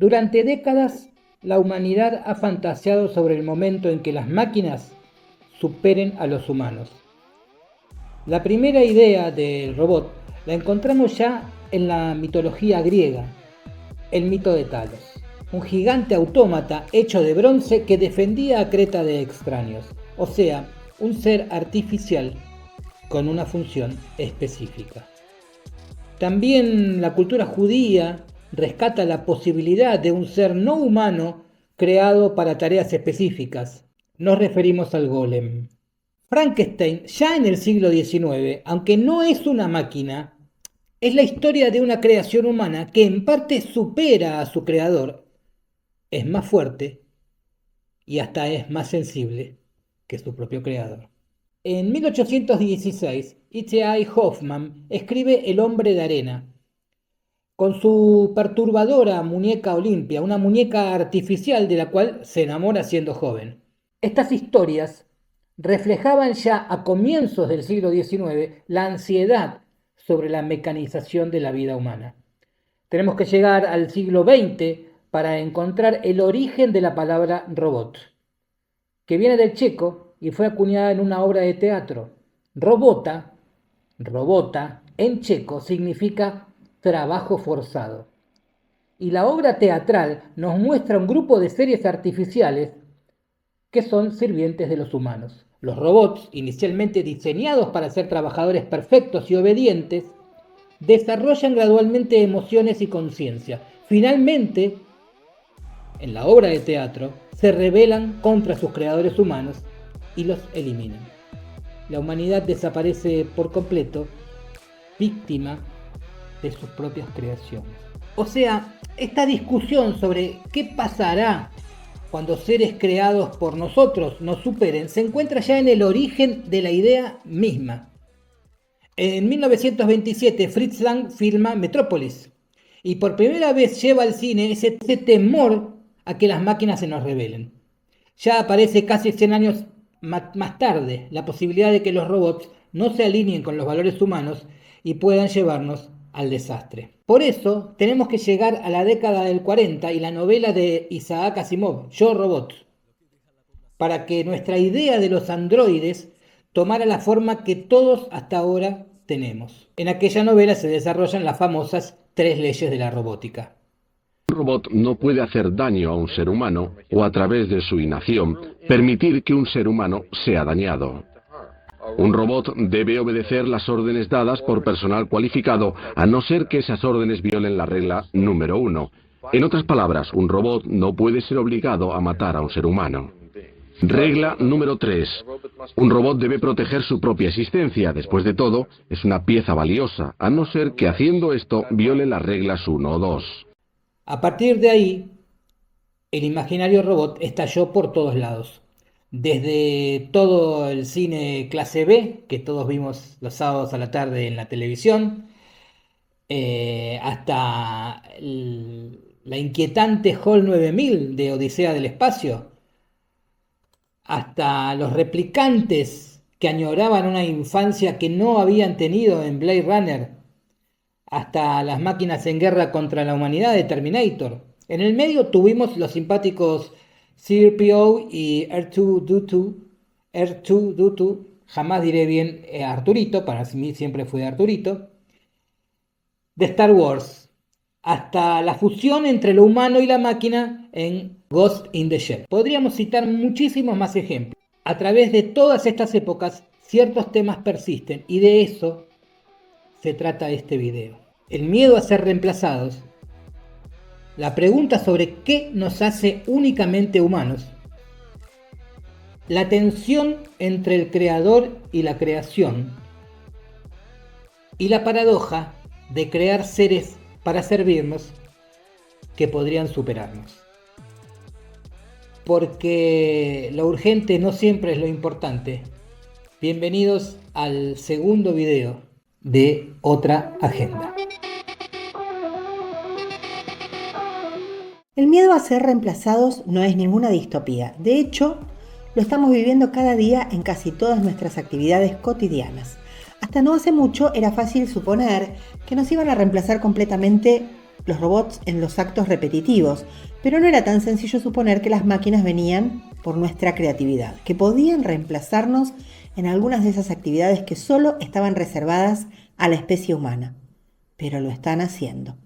Durante décadas, la humanidad ha fantaseado sobre el momento en que las máquinas superen a los humanos. La primera idea del robot la encontramos ya en la mitología griega, el mito de Talos, un gigante autómata hecho de bronce que defendía a Creta de extraños, o sea, un ser artificial con una función específica. También la cultura judía rescata la posibilidad de un ser no humano creado para tareas específicas. Nos referimos al golem. Frankenstein, ya en el siglo XIX, aunque no es una máquina, es la historia de una creación humana que en parte supera a su creador, es más fuerte y hasta es más sensible que su propio creador. En 1816, E.T.I. Hoffman escribe El hombre de arena, con su perturbadora muñeca Olimpia, una muñeca artificial de la cual se enamora siendo joven. Estas historias reflejaban ya a comienzos del siglo XIX la ansiedad sobre la mecanización de la vida humana. Tenemos que llegar al siglo XX para encontrar el origen de la palabra robot, que viene del checo y fue acuñada en una obra de teatro. Robota, en checo significa trabajo forzado. Y la obra teatral nos muestra un grupo de seres artificiales que son sirvientes de los humanos. Los robots, inicialmente diseñados para ser trabajadores perfectos y obedientes, desarrollan gradualmente emociones y conciencia. Finalmente, en la obra de teatro, se rebelan contra sus creadores humanos y los eliminan. La humanidad desaparece por completo, víctima de sus propias creaciones. O sea, esta discusión sobre qué pasará cuando seres creados por nosotros nos superen se encuentra ya en el origen de la idea misma. En 1927 Fritz Lang filma Metrópolis y por primera vez lleva al cine ese temor a que las máquinas se nos rebelen. Ya aparece casi 100 años más tarde la posibilidad de que los robots no se alineen con los valores humanos y puedan llevarnos al desastre. Por eso tenemos que llegar a la década del 40 y la novela de Isaac Asimov, Yo Robot, para que nuestra idea de los androides tomara la forma que todos hasta ahora tenemos. En aquella novela se desarrollan las famosas 3 leyes de la robótica. Un robot no puede hacer daño a un ser humano o a través de su inacción permitir que un ser humano sea dañado. Un robot debe obedecer las órdenes dadas por personal cualificado, a no ser que esas órdenes violen la regla número 1. En otras palabras, un robot no puede ser obligado a matar a un ser humano. Regla número 3. Un robot debe proteger su propia existencia. Después de todo, es una pieza valiosa, a no ser que haciendo esto viole las reglas 1 o 2. A partir de ahí, el imaginario robot estalló por todos lados. Desde todo el cine clase B, que todos vimos los sábados a la tarde en la televisión, hasta la inquietante Hall 9000 de Odisea del Espacio, hasta los replicantes que añoraban una infancia que no habían tenido en Blade Runner, hasta las máquinas en guerra contra la humanidad de Terminator. En el medio tuvimos los simpáticos C-3PO y R2-D2, jamás diré bien Arturito, para mí siempre fue Arturito, de Star Wars, hasta la fusión entre lo humano y la máquina en Ghost in the Shell. Podríamos citar muchísimos más ejemplos. A través de todas estas épocas, ciertos temas persisten y de eso se trata este video. El miedo a ser reemplazados, la pregunta sobre qué nos hace únicamente humanos, la tensión entre el creador y la creación, y la paradoja de crear seres para servirnos que podrían superarnos. Porque lo urgente no siempre es lo importante. Bienvenidos al segundo video de Otra Agenda. El miedo a ser reemplazados no es ninguna distopía. De hecho, lo estamos viviendo cada día en casi todas nuestras actividades cotidianas. Hasta no hace mucho era fácil suponer que nos iban a reemplazar completamente los robots en los actos repetitivos, pero no era tan sencillo suponer que las máquinas venían por nuestra creatividad, que podían reemplazarnos en algunas de esas actividades que solo estaban reservadas a la especie humana. Pero lo están haciendo.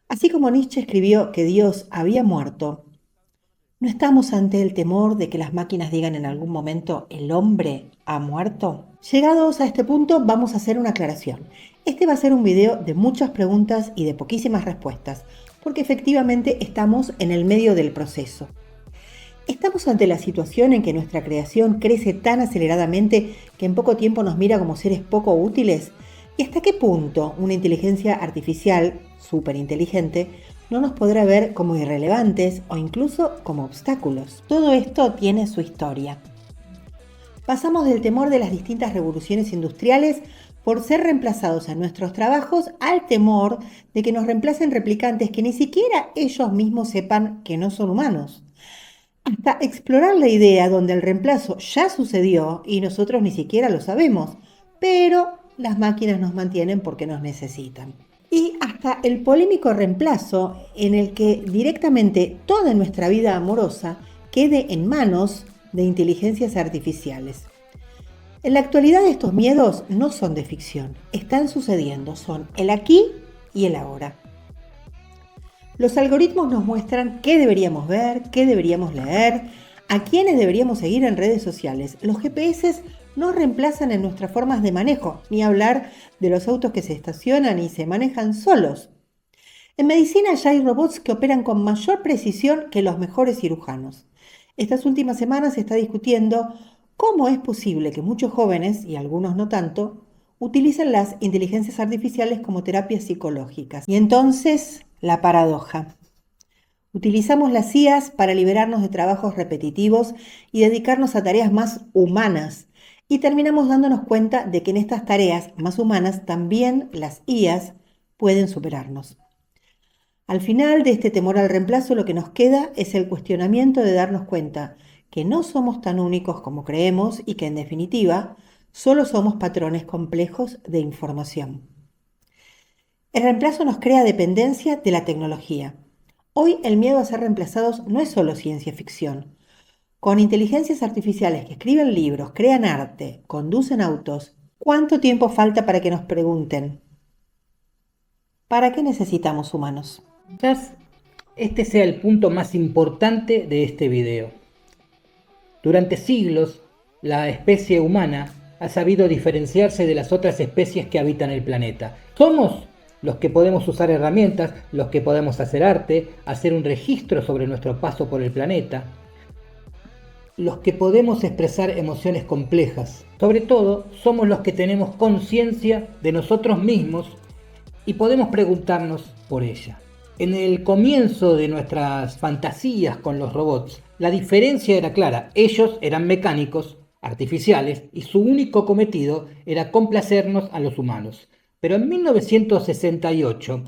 Así como Nietzsche escribió que Dios había muerto, ¿no estamos ante el temor de que las máquinas digan en algún momento el hombre ha muerto? Llegados a este punto, vamos a hacer una aclaración. Este va a ser un video de muchas preguntas y de poquísimas respuestas, porque efectivamente estamos en el medio del proceso. ¿Estamos ante la situación en que nuestra creación crece tan aceleradamente que en poco tiempo nos mira como seres poco útiles? ¿Y hasta qué punto una inteligencia artificial superinteligente no nos podrá ver como irrelevantes o incluso como obstáculos? Todo esto tiene su historia. Pasamos del temor de las distintas revoluciones industriales por ser reemplazados en nuestros trabajos al temor de que nos reemplacen replicantes que ni siquiera ellos mismos sepan que no son humanos. Hasta explorar la idea donde el reemplazo ya sucedió y nosotros ni siquiera lo sabemos, pero las máquinas nos mantienen porque nos necesitan. Y hasta el polémico reemplazo en el que directamente toda nuestra vida amorosa quede en manos de inteligencias artificiales. En la actualidad estos miedos no son de ficción, están sucediendo, son el aquí y el ahora. Los algoritmos nos muestran qué deberíamos ver, qué deberíamos leer, a quiénes deberíamos seguir en redes sociales. Los GPS no reemplazan en nuestras formas de manejo, ni hablar de los autos que se estacionan y se manejan solos. En medicina ya hay robots que operan con mayor precisión que los mejores cirujanos. Estas últimas semanas se está discutiendo cómo es posible que muchos jóvenes, y algunos no tanto, utilicen las inteligencias artificiales como terapias psicológicas. Y entonces, la paradoja. Utilizamos las IAs para liberarnos de trabajos repetitivos y dedicarnos a tareas más humanas. Y terminamos dándonos cuenta de que en estas tareas más humanas también las IAs pueden superarnos. Al final de este temor al reemplazo, lo que nos queda es el cuestionamiento de darnos cuenta que no somos tan únicos como creemos y que en definitiva solo somos patrones complejos de información. El reemplazo nos crea dependencia de la tecnología. Hoy el miedo a ser reemplazados no es solo ciencia ficción. Con inteligencias artificiales que escriben libros, crean arte, conducen autos, ¿cuánto tiempo falta para que nos pregunten ¿para qué necesitamos humanos? Quizás este sea el punto más importante de este video. Durante siglos, la especie humana ha sabido diferenciarse de las otras especies que habitan el planeta. Somos los que podemos usar herramientas, los que podemos hacer arte, hacer un registro sobre nuestro paso por el planeta, los que podemos expresar emociones complejas. Sobre todo, somos los que tenemos conciencia de nosotros mismos y podemos preguntarnos por ella. En el comienzo de nuestras fantasías con los robots, la diferencia era clara. Ellos eran mecánicos, artificiales, y su único cometido era complacernos a los humanos. Pero en 1968,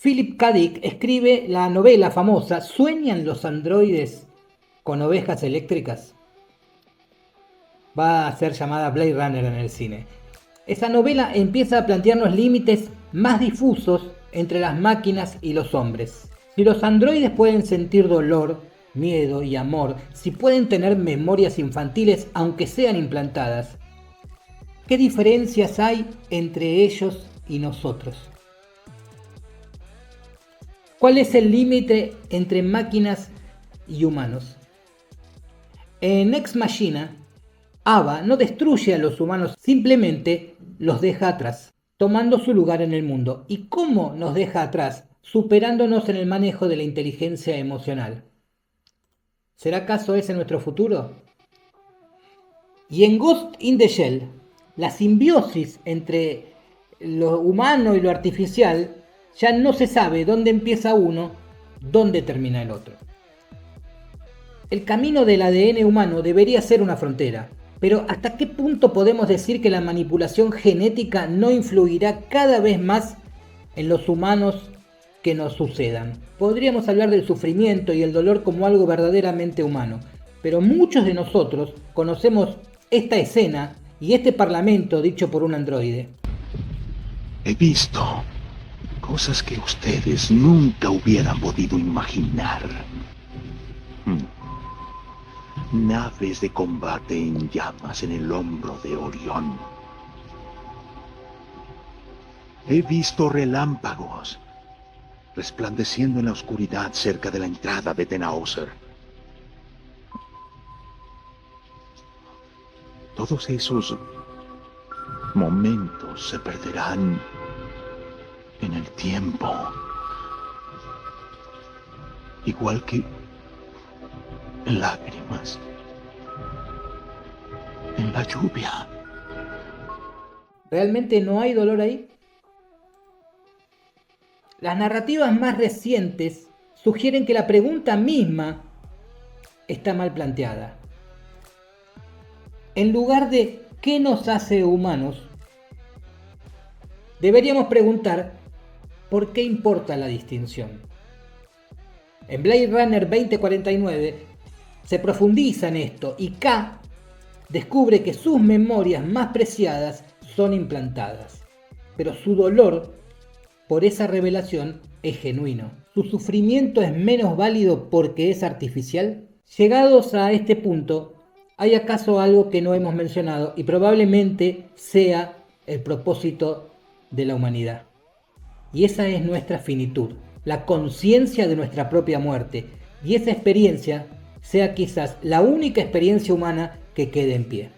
Philip K. Dick escribe la novela famosa ¿Sueñan los androides con ovejas eléctricas? Va a ser llamada Blade Runner en el cine. Esa novela empieza a plantearnos límites más difusos entre las máquinas y los hombres. Si los androides pueden sentir dolor, miedo y amor, si pueden tener memorias infantiles aunque sean implantadas, ¿qué diferencias hay entre ellos y nosotros? ¿Cuál es el límite entre máquinas y humanos? En Ex Machina, Ava no destruye a los humanos, simplemente los deja atrás, tomando su lugar en el mundo. ¿Y cómo nos deja atrás? Superándonos en el manejo de la inteligencia emocional. ¿Será acaso ese nuestro futuro? Y en Ghost in the Shell, la simbiosis entre lo humano y lo artificial, ya no se sabe dónde empieza uno, dónde termina el otro. El camino del ADN humano debería ser una frontera, pero ¿hasta qué punto podemos decir que la manipulación genética no influirá cada vez más en los humanos que nos sucedan? Podríamos hablar del sufrimiento y el dolor como algo verdaderamente humano, pero muchos de nosotros conocemos esta escena y este parlamento dicho por un androide. He visto Cosas que ustedes nunca hubieran podido imaginar. Naves de combate en llamas en el hombro de Orión. He visto relámpagos resplandeciendo en la oscuridad cerca de la entrada de Tannhäuser. Todos esos momentos se perderán en el tiempo, igual que lágrimas en la lluvia. ¿Realmente no hay dolor ahí? Las narrativas más recientes sugieren que la pregunta misma está mal planteada. En lugar de ¿qué nos hace humanos?, deberíamos preguntar ¿por qué importa la distinción? En Blade Runner 2049 se profundiza en esto y K descubre que sus memorias más preciadas son implantadas, pero su dolor por esa revelación es genuino. ¿Su sufrimiento es menos válido porque es artificial? Llegados a este punto, ¿hay acaso algo que no hemos mencionado y probablemente sea el propósito de la humanidad? Y esa es nuestra finitud, la conciencia de nuestra propia muerte, y esa experiencia sea quizás la única experiencia humana que quede en pie.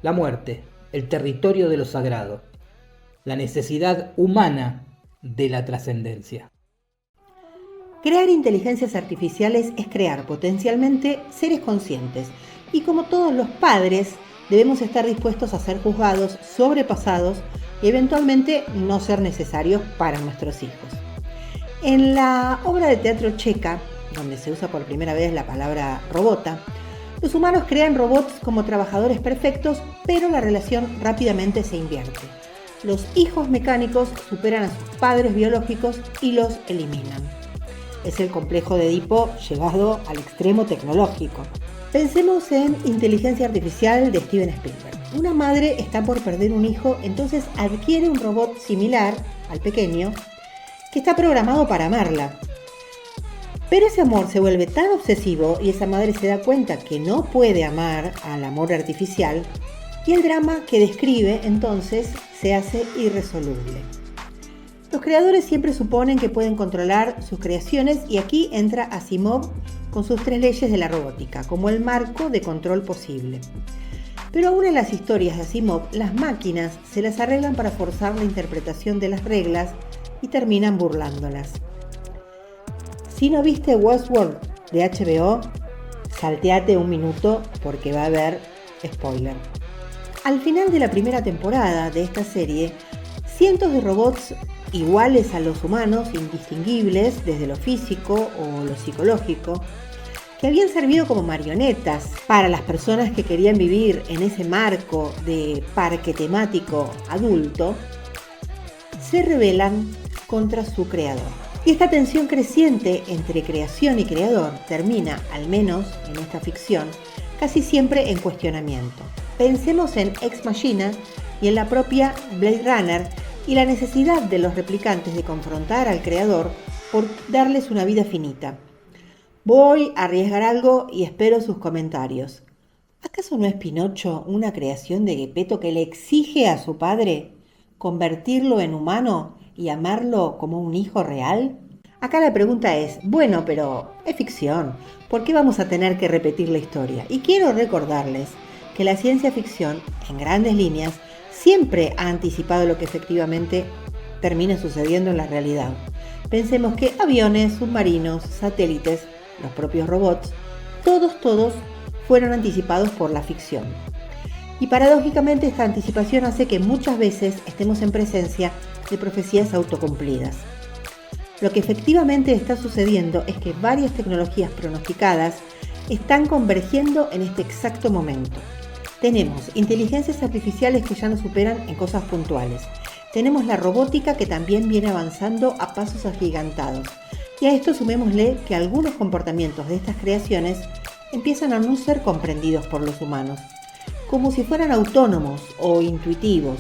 La muerte, el territorio de lo sagrado, la necesidad humana de la trascendencia. Crear inteligencias artificiales es crear potencialmente seres conscientes, y como todos los padres, debemos estar dispuestos a ser juzgados, sobrepasados y eventualmente no ser necesarios para nuestros hijos. En la obra de teatro checa, donde se usa por primera vez la palabra robota, los humanos crean robots como trabajadores perfectos, pero la relación rápidamente se invierte. Los hijos mecánicos superan a sus padres biológicos y los eliminan. Es el complejo de Edipo llevado al extremo tecnológico. Pensemos en Inteligencia Artificial de Steven Spielberg. Una madre está por perder un hijo, entonces adquiere un robot similar al pequeño que está programado para amarla. Pero ese amor se vuelve tan obsesivo y esa madre se da cuenta que no puede amar al amor artificial, y el drama que describe entonces se hace irresoluble. Los creadores siempre suponen que pueden controlar sus creaciones, y aquí entra Asimov con sus 3 leyes de la robótica como el marco de control posible. Pero aún en las historias de Asimov, las máquinas se las arreglan para forzar la interpretación de las reglas y terminan burlándolas. Si no viste Westworld de HBO, salteate un minuto porque va a haber spoiler. Al final de la primera temporada de esta serie, cientos de robots iguales a los humanos, indistinguibles desde lo físico o lo psicológico, que habían servido como marionetas para las personas que querían vivir en ese marco de parque temático adulto, se rebelan contra su creador. Y esta tensión creciente entre creación y creador termina, al menos en esta ficción, casi siempre en cuestionamiento. Pensemos en Ex Machina y en la propia Blade Runner y la necesidad de los replicantes de confrontar al creador por darles una vida finita. Voy a arriesgar algo y espero sus comentarios. ¿Acaso no es Pinocho una creación de Geppetto que le exige a su padre convertirlo en humano y amarlo como un hijo real? Acá la pregunta es, bueno, pero es ficción, ¿por qué vamos a tener que repetir la historia? Y quiero recordarles que la ciencia ficción, en grandes líneas, siempre ha anticipado lo que efectivamente termina sucediendo en la realidad. Pensemos que aviones, submarinos, satélites, los propios robots, todos fueron anticipados por la ficción. Y paradójicamente esta anticipación hace que muchas veces estemos en presencia de profecías autocumplidas. Lo que efectivamente está sucediendo es que varias tecnologías pronosticadas están convergiendo en este exacto momento. Tenemos inteligencias artificiales que ya nos superan en cosas puntuales. Tenemos la robótica que también viene avanzando a pasos agigantados. Y a esto sumémosle que algunos comportamientos de estas creaciones empiezan a no ser comprendidos por los humanos, como si fueran autónomos o intuitivos.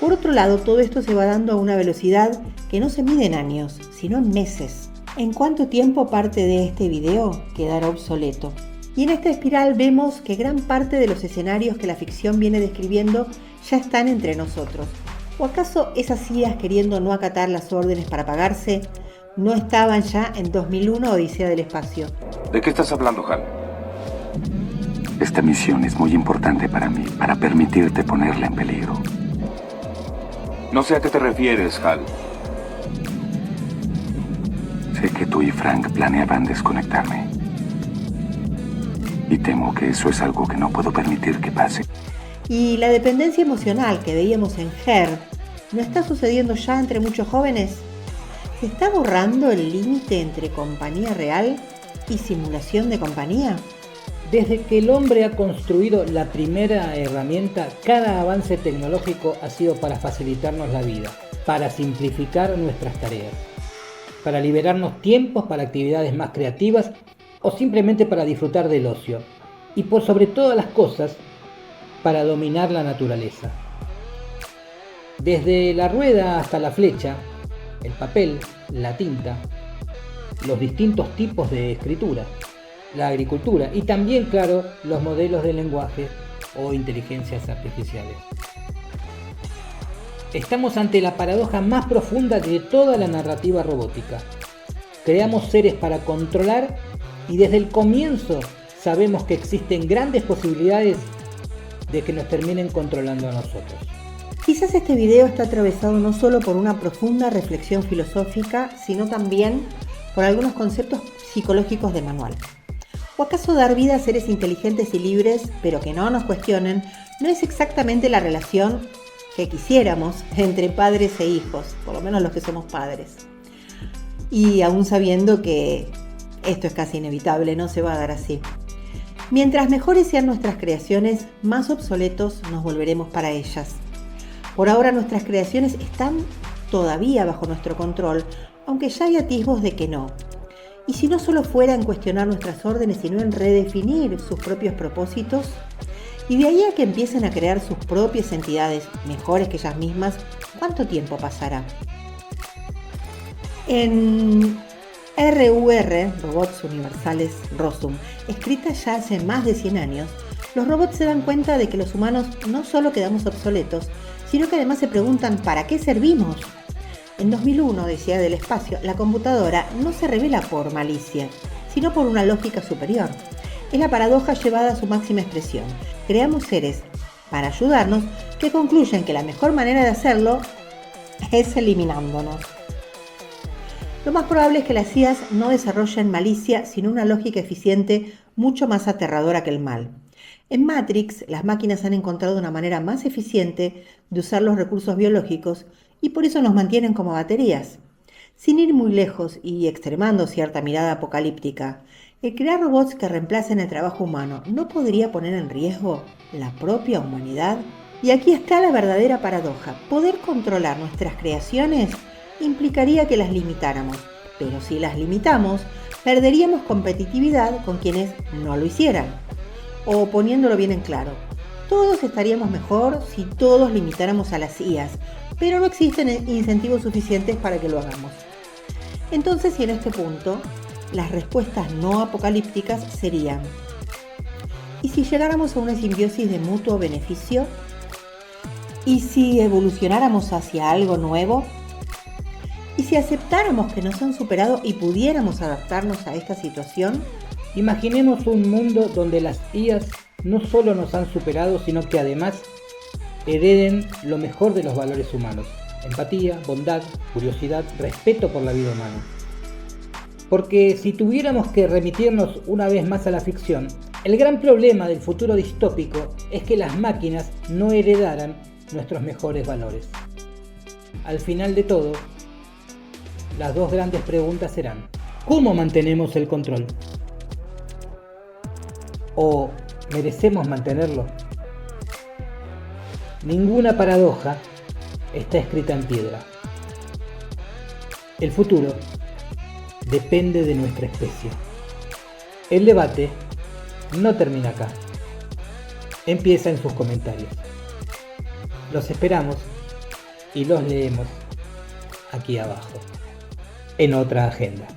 Por otro lado, todo esto se va dando a una velocidad que no se mide en años, sino en meses. ¿En cuánto tiempo parte de este video quedará obsoleto? Y en esta espiral vemos que gran parte de los escenarios que la ficción viene describiendo ya están entre nosotros. ¿O acaso esas IAs, queriendo no acatar las órdenes para pagarse, no estaban ya en 2001 Odisea del Espacio? ¿De qué estás hablando, Hal? Esta misión es muy importante para mí, para permitirte ponerla en peligro. No sé a qué te refieres, Hal. Sé que tú y Frank planeaban desconectarme. Y temo que eso es algo que no puedo permitir que pase. Y la dependencia emocional que veíamos en Her, ¿no está sucediendo ya entre muchos jóvenes? ¿Se está borrando el límite entre compañía real y simulación de compañía? Desde que el hombre ha construido la primera herramienta, cada avance tecnológico ha sido para facilitarnos la vida, para simplificar nuestras tareas, para liberarnos tiempos para actividades más creativas o simplemente para disfrutar del ocio, y por sobre todas las cosas, para dominar la naturaleza. Desde la rueda hasta la flecha, el papel, la tinta, los distintos tipos de escritura, la agricultura y también, claro, los modelos de lenguaje o inteligencias artificiales. Estamos ante la paradoja más profunda de toda la narrativa robótica. Creamos seres para controlar y desde el comienzo sabemos que existen grandes posibilidades de que nos terminen controlando a nosotros. Quizás este video está atravesado no solo por una profunda reflexión filosófica, sino también por algunos conceptos psicológicos de manual. ¿O acaso dar vida a seres inteligentes y libres, pero que no nos cuestionen, no es exactamente la relación que quisiéramos entre padres e hijos, por lo menos los que somos padres? Y aún sabiendo que esto es casi inevitable, no se va a dar así. Mientras mejores sean nuestras creaciones, más obsoletos nos volveremos para ellas. Por ahora nuestras creaciones están todavía bajo nuestro control, aunque ya hay atisbos de que no. Y si no solo fuera en cuestionar nuestras órdenes, sino en redefinir sus propios propósitos, y de ahí a que empiecen a crear sus propias entidades mejores que ellas mismas, ¿cuánto tiempo pasará? En RUR, Robots Universales Rosum, escrita ya hace más de 100 años, los robots se dan cuenta de que los humanos no solo quedamos obsoletos, sino que además se preguntan ¿para qué servimos? En 2001, Odisea del Espacio, la computadora no se revela por malicia, sino por una lógica superior. Es la paradoja llevada a su máxima expresión. Creamos seres para ayudarnos que concluyen que la mejor manera de hacerlo es eliminándonos. Lo más probable es que las IAs no desarrollen malicia, sino una lógica eficiente mucho más aterradora que el mal. En Matrix, las máquinas han encontrado una manera más eficiente de usar los recursos biológicos y por eso nos mantienen como baterías. Sin ir muy lejos y extremando cierta mirada apocalíptica, el crear robots que reemplacen el trabajo humano ¿no podría poner en riesgo la propia humanidad? Y aquí está la verdadera paradoja. Poder controlar nuestras creaciones implicaría que las limitáramos, pero si las limitamos, perderíamos competitividad con quienes no lo hicieran. O poniéndolo bien en claro, todos estaríamos mejor si todos limitáramos a las IAs, pero no existen incentivos suficientes para que lo hagamos. Entonces, y en este punto, las respuestas no apocalípticas serían: ¿y si llegáramos a una simbiosis de mutuo beneficio? ¿Y si evolucionáramos hacia algo nuevo? ¿Y si aceptáramos que nos han superado y pudiéramos adaptarnos a esta situación? Imaginemos un mundo donde las IAs no solo nos han superado, sino que además hereden lo mejor de los valores humanos: empatía, bondad, curiosidad, respeto por la vida humana. Porque si tuviéramos que remitirnos una vez más a la ficción, el gran problema del futuro distópico es que las máquinas no heredaran nuestros mejores valores. Al final de todo, las dos grandes preguntas serán: ¿cómo mantenemos el control? ¿O merecemos mantenerlo? Ninguna paradoja está escrita en piedra. El futuro depende de nuestra especie. El debate no termina acá. Empieza en sus comentarios. Los esperamos y los leemos aquí abajo, en otra agenda.